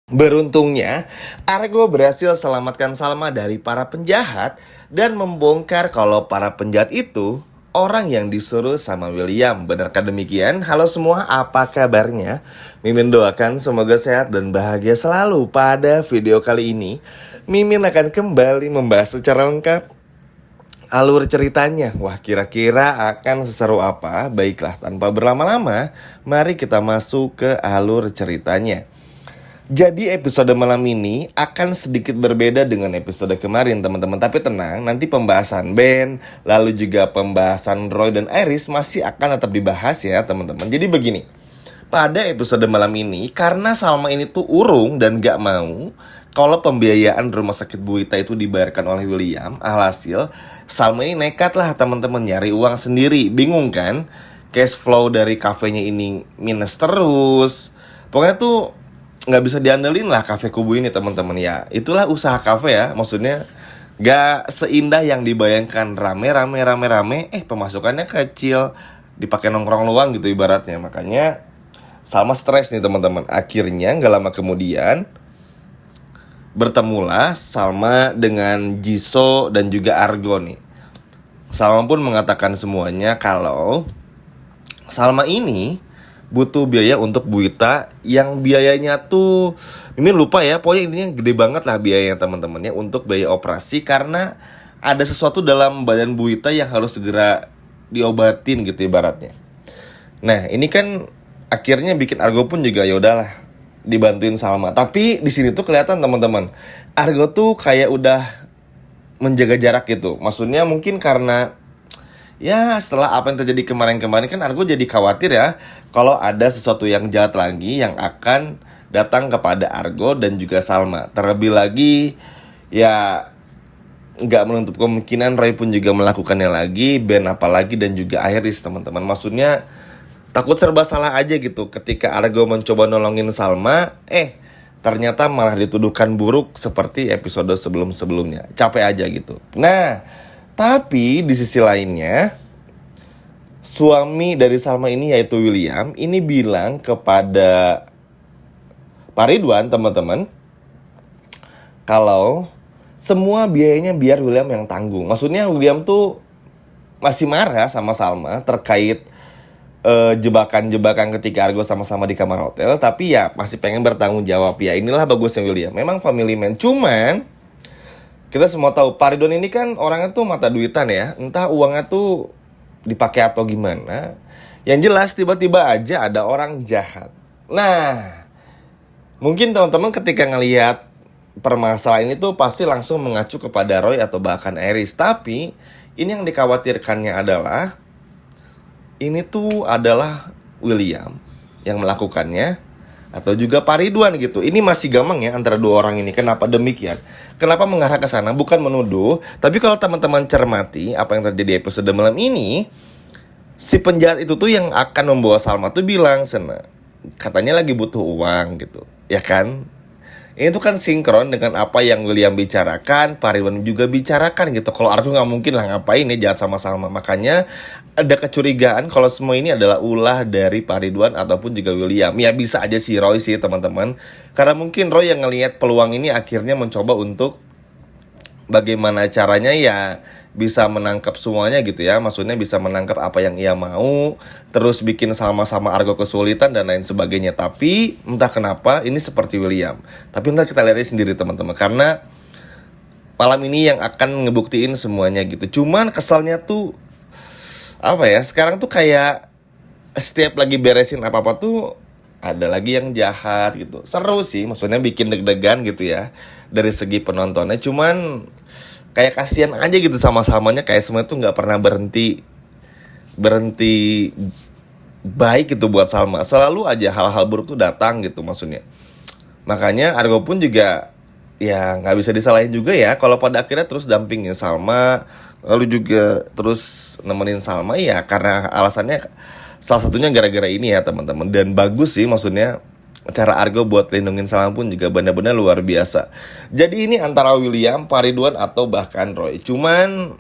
Beruntungnya, Argo berhasil selamatkan Salma dari para penjahat dan membongkar kalau para penjahat itu orang yang disuruh sama William. Benarkah demikian? Halo semua, apa kabarnya? Mimin doakan semoga sehat dan bahagia selalu. Pada video kali ini, Mimin akan kembali membahas secara lengkap alur ceritanya. Wah, kira-kira akan seseru apa? Baiklah, tanpa berlama-lama, mari kita masuk ke alur ceritanya. Jadi episode malam ini akan sedikit berbeda dengan episode kemarin teman-teman. Tapi tenang, nanti pembahasan Ben, lalu juga pembahasan Roy dan Iris masih akan tetap dibahas ya teman-teman. Jadi begini, pada episode malam ini karena Salma ini tuh urung dan gak mau kalau pembiayaan rumah sakit Bu Ita itu dibayarkan oleh William. Alhasil Salma ini nekat lah teman-teman nyari uang sendiri. Bingung kan? Cash flow dari kafenya ini minus terus. Pokoknya tuh nggak bisa diandelin lah kafe kubu ini teman-teman ya. Itulah usaha kafe ya. Maksudnya nggak seindah yang dibayangkan, rame. Pemasukannya kecil, dipakai nongkrong luang gitu ibaratnya. Makanya sama stres nih teman-teman. Akhirnya nggak lama kemudian bertemulah Salma dengan Jisoo dan juga Argo nih. Salma pun mengatakan semuanya kalau Salma ini butuh biaya untuk Bu Ita yang biayanya tuh Mimin lupa ya, pokoknya intinya gede banget lah biayanya teman-teman ya untuk biaya operasi karena ada sesuatu dalam badan Bu Ita yang harus segera diobatin gitu ibaratnya. Nah, ini kan akhirnya bikin Argo pun juga ya udahlah dibantuin Salma. Tapi di sini tuh kelihatan teman-teman, Argo tuh kayak udah menjaga jarak gitu. Maksudnya mungkin karena ya setelah apa yang terjadi kemarin-kemarin kan Argo jadi khawatir ya kalau ada sesuatu yang jahat lagi yang akan datang kepada Argo dan juga Salma. Terlebih lagi ya nggak menutup kemungkinan Roy pun juga melakukannya lagi, Ben apalagi dan juga Iris teman-teman. Maksudnya takut serba salah aja gitu ketika Argo mencoba nolongin Salma, ternyata malah dituduhkan buruk seperti episode sebelum-sebelumnya. Capek aja gitu. Nah, tapi di sisi lainnya, suami dari Salma ini yaitu William ini bilang kepada Pak Ridwan teman-teman kalau semua biayanya biar William yang tanggung. Maksudnya William tuh masih marah sama Salma terkait jebakan-jebakan ketika Argo sama-sama di kamar hotel. Tapi ya masih pengen bertanggung jawab. Ya inilah bagusnya William, memang family man. Cuman kita semua tahu Pak Ridwan ini kan orangnya tuh mata duitan ya. Entah uangnya tuh dipakai atau gimana. Yang jelas tiba-tiba aja ada orang jahat. Nah, mungkin teman-teman ketika ngelihat permasalahan ini tuh pasti langsung mengacu kepada Roy atau bahkan Iris. Tapi ini yang dikhawatirkannya adalah ini tuh adalah William yang melakukannya atau juga Pak Ridwan gitu. Ini masih gampang ya antara dua orang ini. Kenapa demikian? Kenapa mengarah ke sana? Bukan menuduh, tapi kalau teman-teman cermati apa yang terjadi episode malam ini, si penjahat itu tuh yang akan membawa Salma tuh bilang, katanya lagi butuh uang gitu, ya kan? Ini tuh kan sinkron dengan apa yang William bicarakan, Pak Ridwan juga bicarakan gitu. Kalau Argo nggak mungkin lah ngapain nih jahat sama Salma. Makanya ada kecurigaan kalau semua ini adalah ulah dari Pak Ridwan ataupun juga William. Ya bisa aja si Roy sih teman-teman. Karena mungkin Roy yang ngelihat peluang ini akhirnya mencoba untuk bagaimana caranya ya bisa menangkap semuanya gitu ya. Maksudnya bisa menangkap apa yang ia mau, terus bikin sama-sama Argo kesulitan dan lain sebagainya. Tapi entah kenapa ini seperti William. Tapi ntar kita lihat sendiri teman-teman, karena malam ini yang akan ngebuktiin semuanya gitu. Cuman kesalnya tuh apa ya, sekarang tuh kayak setiap lagi beresin apa-apa tuh ada lagi yang jahat gitu. Seru sih, maksudnya bikin deg-degan gitu ya dari segi penontonnya. Cuman kayak kasihan aja gitu sama-samanya, kayak semua tuh nggak pernah berhenti baik gitu buat Salma. Selalu aja hal-hal buruk tuh datang gitu maksudnya. Makanya Argo pun juga ya nggak bisa disalahin juga ya kalau pada akhirnya terus dampingin Salma, lalu juga terus nemenin Salma ya karena alasannya salah satunya gara-gara ini ya teman-teman. Dan bagus sih maksudnya cara Argo buat lindungin Salma pun juga benar-benar luar biasa. Jadi ini antara William, Pak Ridwan atau bahkan Roy. Cuman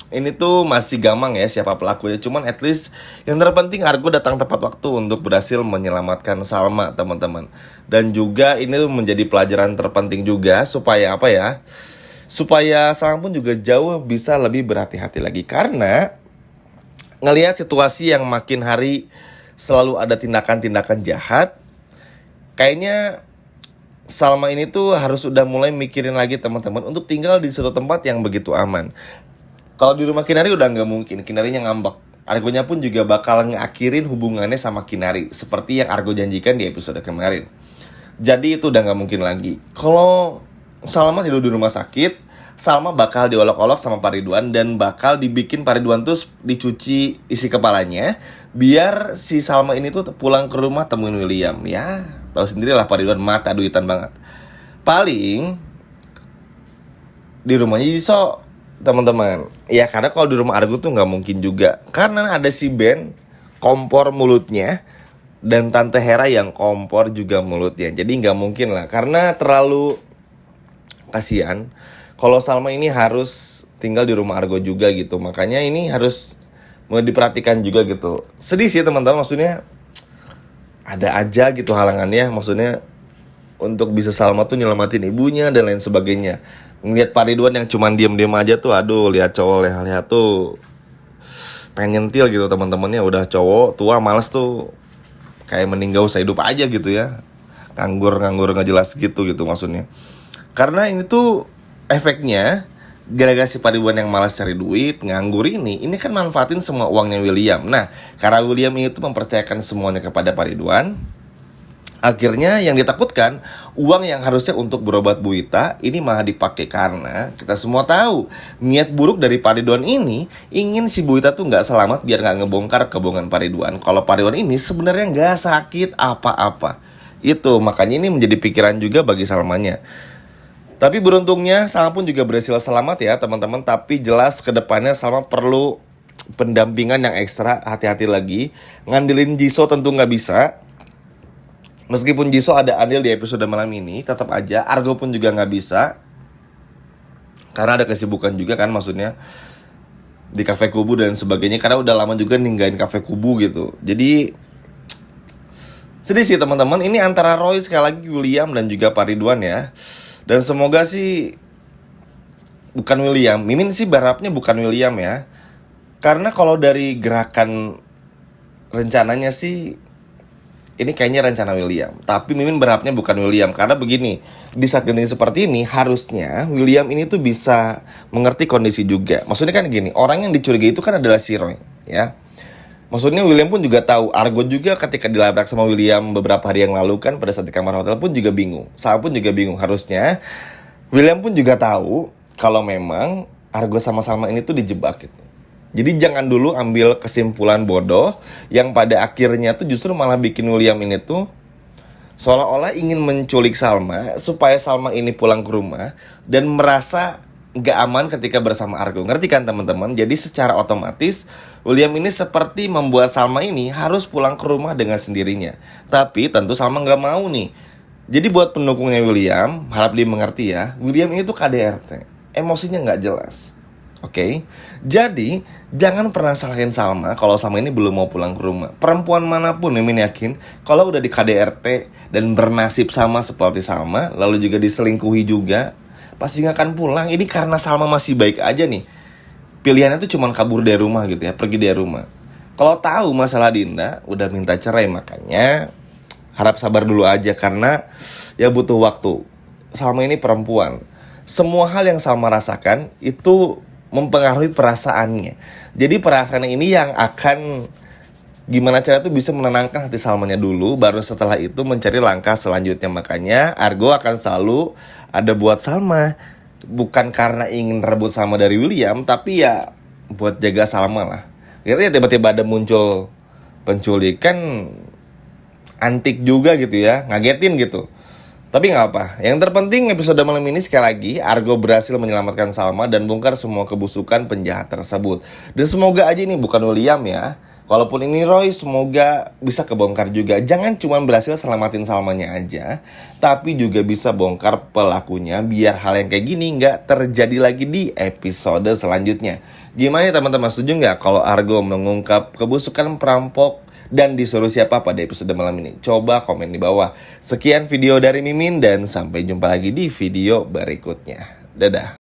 ini tuh masih gampang ya siapa pelakunya. Cuman at least yang terpenting Argo datang tepat waktu untuk berhasil menyelamatkan Salma, teman-teman. Dan juga ini tuh menjadi pelajaran terpenting juga supaya apa ya? Supaya Salma pun juga jauh bisa lebih berhati-hati lagi. Karena ngelihat situasi yang makin hari selalu ada tindakan-tindakan jahat, kayaknya Salma ini tuh harus udah mulai mikirin lagi teman-teman untuk tinggal di suatu tempat yang begitu aman. Kalau di rumah Kinari udah nggak mungkin, Kinarinya ngambek. Argonya pun juga bakal ngakhirin hubungannya sama Kinari, seperti yang Argo janjikan di episode kemarin. Jadi itu udah nggak mungkin lagi. Kalau Salma tidur di rumah sakit, Salma bakal diolok-olok sama Pak Ridwan dan bakal dibikin Pak Ridwan tuh dicuci isi kepalanya, biar si Salma ini tuh pulang ke rumah temuin William. Ya, tahu sendirilah Pak Ridwan mata duitan banget. Paling di rumahnya Jisoo, teman-teman. Ya karena kalau di rumah Argo tuh nggak mungkin juga, karena ada si Ben kompor mulutnya dan Tante Hera yang kompor juga mulutnya. Jadi nggak mungkin lah, karena terlalu kasihan kalau Salma ini harus tinggal di rumah Argo juga gitu. Makanya ini harus mau diperhatikan juga gitu. Sedih sih teman-teman, maksudnya ada aja gitu halangannya, maksudnya untuk bisa Salma tuh nyelamatin ibunya dan lain sebagainya. Ngeliat Pak Ridwan yang cuman diem-diem aja tuh, aduh, lihat cowok leha-leha tuh pengen nyentil gitu teman-temannya. Udah cowok tua males tuh, kayak mending gak usah hidup aja gitu ya, nganggur gak jelas gitu maksudnya. Karena ini tuh efeknya gara-gara si Pak Ridwan yang malas cari duit, nganggur ini kan manfaatin semua uangnya William. Nah, karena William itu mempercayakan semuanya kepada Pak Ridwan, akhirnya yang ditakutkan, uang yang harusnya untuk berobat Bu Ita ini malah dipakai. Karena kita semua tahu niat buruk dari Pak Ridwan ini ingin si Bu Ita tuh nggak selamat, biar nggak ngebongkar kebohongan Pak Ridwan kalau Pak Ridwan ini sebenarnya nggak sakit apa-apa. Itu makanya ini menjadi pikiran juga bagi Salmanya. Tapi beruntungnya Salma pun juga berhasil selamat ya teman-teman. Tapi jelas kedepannya Salma perlu pendampingan yang ekstra, hati-hati lagi. Ngandelin Jisoo tentu nggak bisa. Meskipun Jisoo ada andil di episode malam ini, tetap aja Argo pun juga nggak bisa, karena ada kesibukan juga kan, maksudnya di Cafe Kubu dan sebagainya. Karena udah lama juga ninggalin Cafe Kubu gitu. Jadi sedih sih teman-teman. Ini antara Roy sekali lagi, William dan juga Pak Ridwan ya. Dan semoga sih bukan William. Mimin sih berharapnya bukan William ya. Karena kalau dari gerakan rencananya sih ini kayaknya rencana William. Tapi Mimin berharapnya bukan William. Karena begini, di saat genting seperti ini harusnya William ini tuh bisa mengerti kondisi juga. Maksudnya kan gini, orang yang dicurigai itu kan adalah si Roy ya. Maksudnya William pun juga tahu. Argo juga ketika dilabrak sama William beberapa hari yang lalu kan, pada saat di kamar hotel pun juga bingung. Salma pun juga bingung. Harusnya William pun juga tahu kalau memang Argo sama Salma ini tuh dijebak gitu. Jadi jangan dulu ambil kesimpulan bodoh yang pada akhirnya tuh justru malah bikin William ini tuh seolah-olah ingin menculik Salma supaya Salma ini pulang ke rumah dan merasa gak aman ketika bersama Argo. Ngerti kan teman-teman? Jadi secara otomatis William ini seperti membuat Salma ini harus pulang ke rumah dengan sendirinya. Tapi tentu Salma gak mau nih. Jadi buat pendukungnya William, harap dia mengerti ya, William ini tuh KDRT, emosinya gak jelas. Oke, jadi jangan pernah salahin Salma kalau Salma ini belum mau pulang ke rumah. Perempuan manapun Mimin yakin kalau udah di KDRT dan bernasib sama seperti Salma, lalu juga diselingkuhi juga, pasti gak akan pulang. Ini karena Salma masih baik aja nih. Pilihannya tuh cuma kabur dari rumah gitu ya, pergi dari rumah. Kalau tahu masalah Dinda, udah minta cerai. Makanya harap sabar dulu aja, karena ya butuh waktu. Salma ini perempuan. Semua hal yang Salma rasakan itu mempengaruhi perasaannya. Jadi perasaan ini yang akan gimana cara tuh bisa menenangkan hati Salmanya dulu, baru setelah itu mencari langkah selanjutnya. Makanya Argo akan selalu ada buat Salma, bukan karena ingin rebut Salma dari William, tapi ya buat jaga Salma lah. Gitu ya, tiba-tiba ada muncul penculikan, antik juga gitu ya, ngagetin gitu. Tapi gak apa, yang terpenting episode malam ini sekali lagi Argo berhasil menyelamatkan Salma dan bongkar semua kebusukan penjahat tersebut. Dan semoga aja ini bukan William ya. Kalaupun ini Roy, semoga bisa kebongkar juga. Jangan cuma berhasil selamatin Salmanya aja, tapi juga bisa bongkar pelakunya, biar hal yang kayak gini nggak terjadi lagi di episode selanjutnya. Gimana ya teman-teman, setuju nggak kalau Argo mengungkap kebusukan perampok dan disuruh siapa pada episode malam ini? Coba komen di bawah. Sekian video dari Mimin dan sampai jumpa lagi di video berikutnya. Dadah.